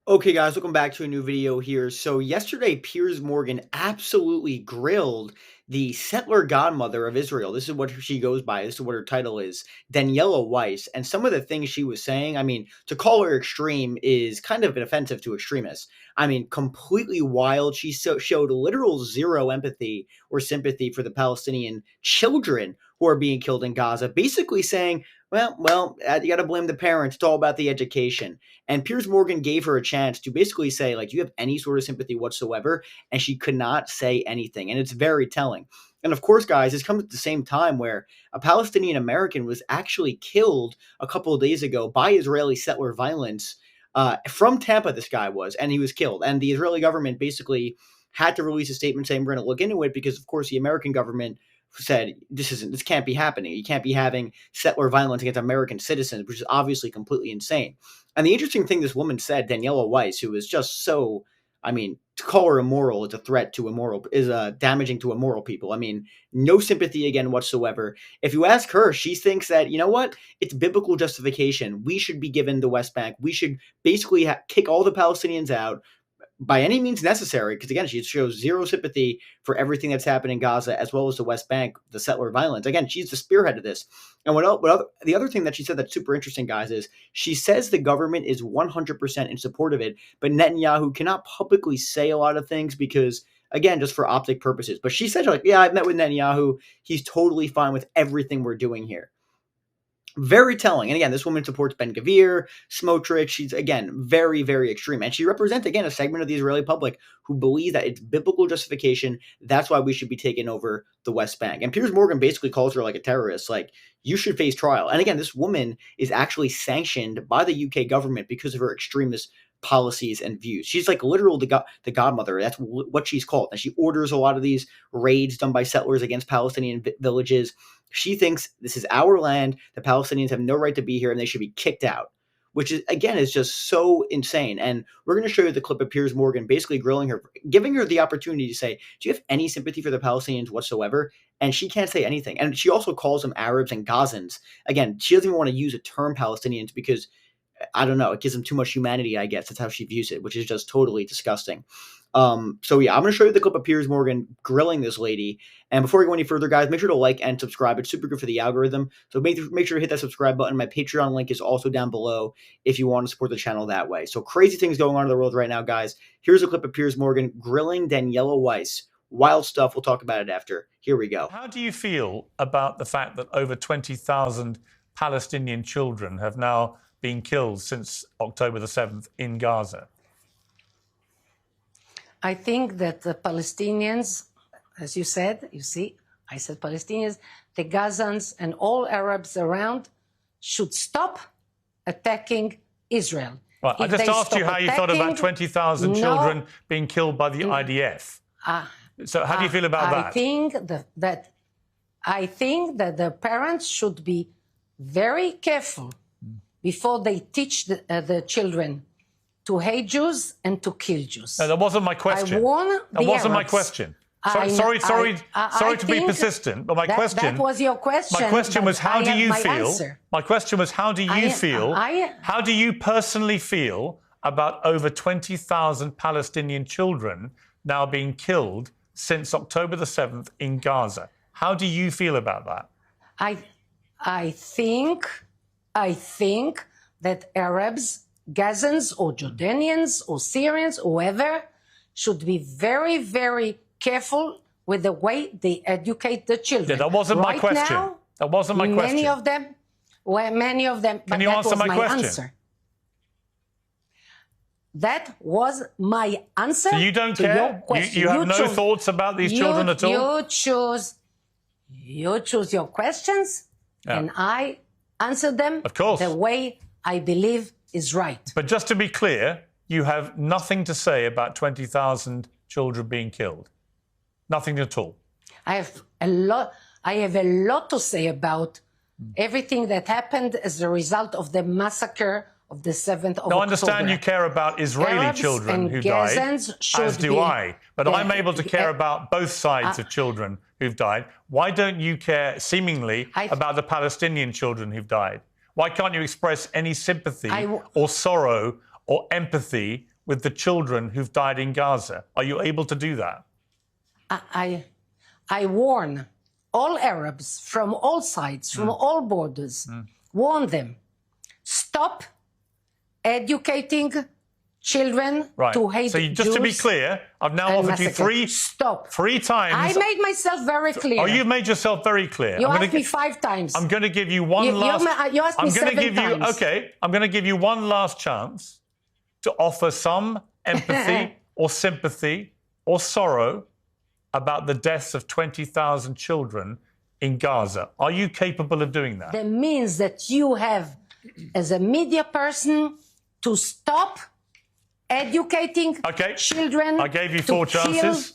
Okay, guys, welcome back to a new video here. So yesterday, Piers Morgan absolutely grilled the settler godmother of Israel. This is what she goes by. This is what her title is, Daniella Weiss. And some of the things she was saying, I mean, to call her extreme is kind of offensive to extremists. I mean, completely wild. She showed literal zero empathy or sympathy for the Palestinian children who are being killed in Gaza, basically saying, you got to blame the parents. It's all about the education. And Piers Morgan gave her a chance to basically say, like, do you have any sort of sympathy whatsoever? And she could not say anything. And it's very telling. And of course, guys, this comes at the same time where a Palestinian American was actually killed a couple of days ago by Israeli settler violence from Tampa, this guy was, and he was killed. And the Israeli government basically had to release a statement saying we're going to look into it because, of course, the American government said this can't be happening. You can't be having settler violence against American citizens, which is obviously completely insane. And the interesting thing this woman said, Daniella Weiss, who is just so, I mean, to call her immoral is a threat to immoral, is damaging to immoral people. I mean, no sympathy again whatsoever. If you ask her, she thinks that, you know what, it's biblical justification. We should be given the West Bank. We should basically kick all the Palestinians out by any means necessary, because again, she shows zero sympathy for everything that's happened in Gaza, as well as the West Bank, the settler violence. Again, she's the spearhead of this. And the other thing that she said that's super interesting, guys, is she says the government is 100% in support of it, but Netanyahu cannot publicly say a lot of things because, again, just for optic purposes. But she said, like, yeah, I've met with Netanyahu. He's totally fine with everything we're doing here. Very telling. And again, this woman supports Ben-Gvir, Smotrich. She's, again, very, very extreme. And she represents, again, a segment of the Israeli public who believe that it's biblical justification. That's why we should be taking over the West Bank. And Piers Morgan basically calls her like a terrorist. Like, you should face trial. And again, this woman is actually sanctioned by the UK government because of her extremist policies and views. She's like literal the godmother. That's what she's called. And she orders a lot of these raids done by settlers against Palestinian villages. She thinks this is our land. The Palestinians have no right to be here and they should be kicked out, which is, again, is just so insane. And we're going to show you the clip of Piers Morgan basically grilling her, giving her the opportunity to say, do you have any sympathy for the Palestinians whatsoever? And she can't say anything. And she also calls them Arabs and Gazans. Again, she doesn't even want to use the term Palestinians because, I don't know, it gives them too much humanity, I guess. That's how she views it, which is just totally disgusting. So yeah, I'm going to show you the clip of Piers Morgan grilling this lady. And before we go any further, guys, make sure to like and subscribe. It's super good for the algorithm. So make sure to hit that subscribe button. My Patreon link is also down below if you want to support the channel that way. So crazy things going on in the world right now, guys. Here's a clip of Piers Morgan grilling Daniella Weiss. Wild stuff. We'll talk about it after. Here we go. How do you feel about the fact that over 20,000 Palestinian children have now been killed since October the 7th in Gaza? I think that the Palestinians, as you said, you see, I said Palestinians, the Gazans and all Arabs around should stop attacking Israel. Well, I just asked you how you thought about 20,000 children being killed by the IDF. So how do you feel about that? I think that the parents should be very careful before they teach the children to hate Jews and to kill Jews. No, that wasn't my question. That wasn't my question. Sorry to be persistent, but my question... That was your question. My question was, how do you feel? My question was, how do you feel? How do you personally feel about over 20,000 Palestinian children now being killed since October the 7th in Gaza? How do you feel about that? I think that Arabs, Gazans or Jordanians or Syrians, whoever, should be very, very careful with the way they educate the children. Yeah, that wasn't my question. That wasn't my question. Many of them. Can you answer my question? That was my answer. So you don't care? Your question. You have no thoughts about these children at all? You choose your questions, and I answer them the way I believe is right. But just to be clear, you have nothing to say about 20,000 children being killed. Nothing at all. I have a lot to say about everything that happened as a result of the massacre of the 7th of October. I understand you care about Israeli children who died, as do I. But I'm able to care about both sides of children who've died. Why don't you care, seemingly, about the Palestinian children who've died? Why can't you express any sympathy or sorrow or empathy with the children who've died in Gaza? Are you able to do that? I warn all Arabs from all sides, from all borders, warn them, stop educating children to hate So just Jews to be clear, I've now offered you three times. I made myself very clear. Oh, you've made yourself very clear. You asked me 5 times. I'm going to give you one last. You asked me 7 times. Okay, I'm going to give you one last chance to offer some empathy or sympathy or sorrow about the deaths of 20,000 children in Gaza. Are you capable of doing that? That means that you have, as a media person, to stop educating children. I gave you 4 chances.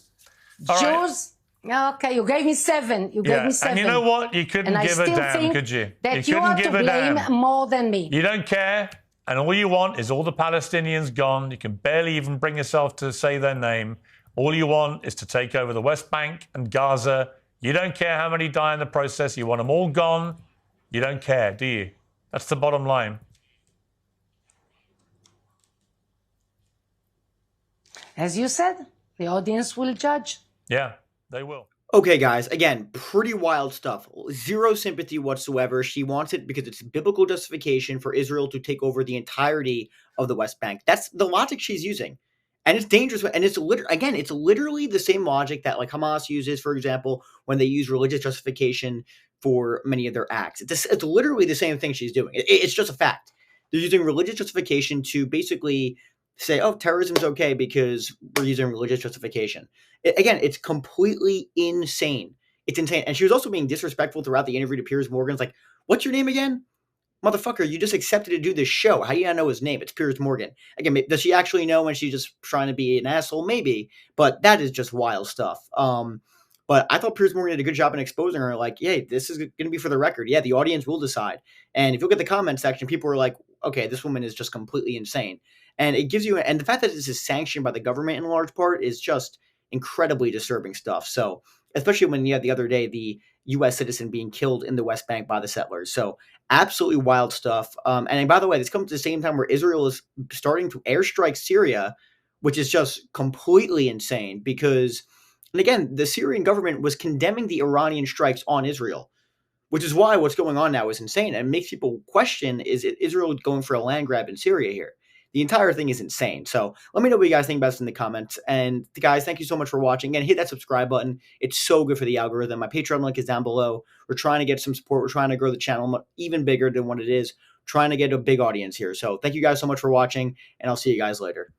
Jews. Right. Okay, you gave me 7. You gave me 7. And you know what? You couldn't give a damn, could you? That you are to blame more than me. You don't care. And all you want is all the Palestinians gone. You can barely even bring yourself to say their name. All you want is to take over the West Bank and Gaza. You don't care how many die in the process. You want them all gone. You don't care, do you? That's the bottom line. As you said, the audience will judge. Yeah, they will. Okay, guys, again, pretty wild stuff. Zero sympathy whatsoever. She wants it because it's biblical justification for Israel to take over the entirety of the West Bank. That's the logic she's using. And it's dangerous. And it's literally the same logic that like Hamas uses, for example, when they use religious justification for many of their acts. It's literally the same thing she's doing. It's just a fact. They're using religious justification to basically say, oh, terrorism's okay because we're using religious justification. Again, it's completely insane. It's insane. And she was also being disrespectful throughout the interview to Piers Morgan. It's like, what's your name again? Motherfucker, you just accepted to do this show. How do you not know his name? It's Piers Morgan. Again, does she actually know when she's just trying to be an asshole? Maybe. But that is just wild stuff. But I thought Piers Morgan did a good job in exposing her. Like, yeah, this is going to be for the record. Yeah, the audience will decide. And if you look at the comment section, people are like, okay, this woman is just completely insane. And it gives you, and the fact that this is sanctioned by the government in large part is just incredibly disturbing stuff. So, especially when you had the other day, the U.S. citizen being killed in the West Bank by the settlers. So, absolutely wild stuff. And by the way, this comes at the same time where Israel is starting to airstrike Syria, which is just completely insane because, and again, the Syrian government was condemning the Iranian strikes on Israel, which is why what's going on now is insane and makes people question, is Israel going for a land grab in Syria here? The entire thing is insane. So let me know what you guys think about this in the comments. And guys, thank you so much for watching. Again, hit that subscribe button. It's so good for the algorithm. My Patreon link is down below. We're trying to get some support. We're trying to grow the channel even bigger than what it is. Trying to get a big audience here. So thank you guys so much for watching, and I'll see you guys later.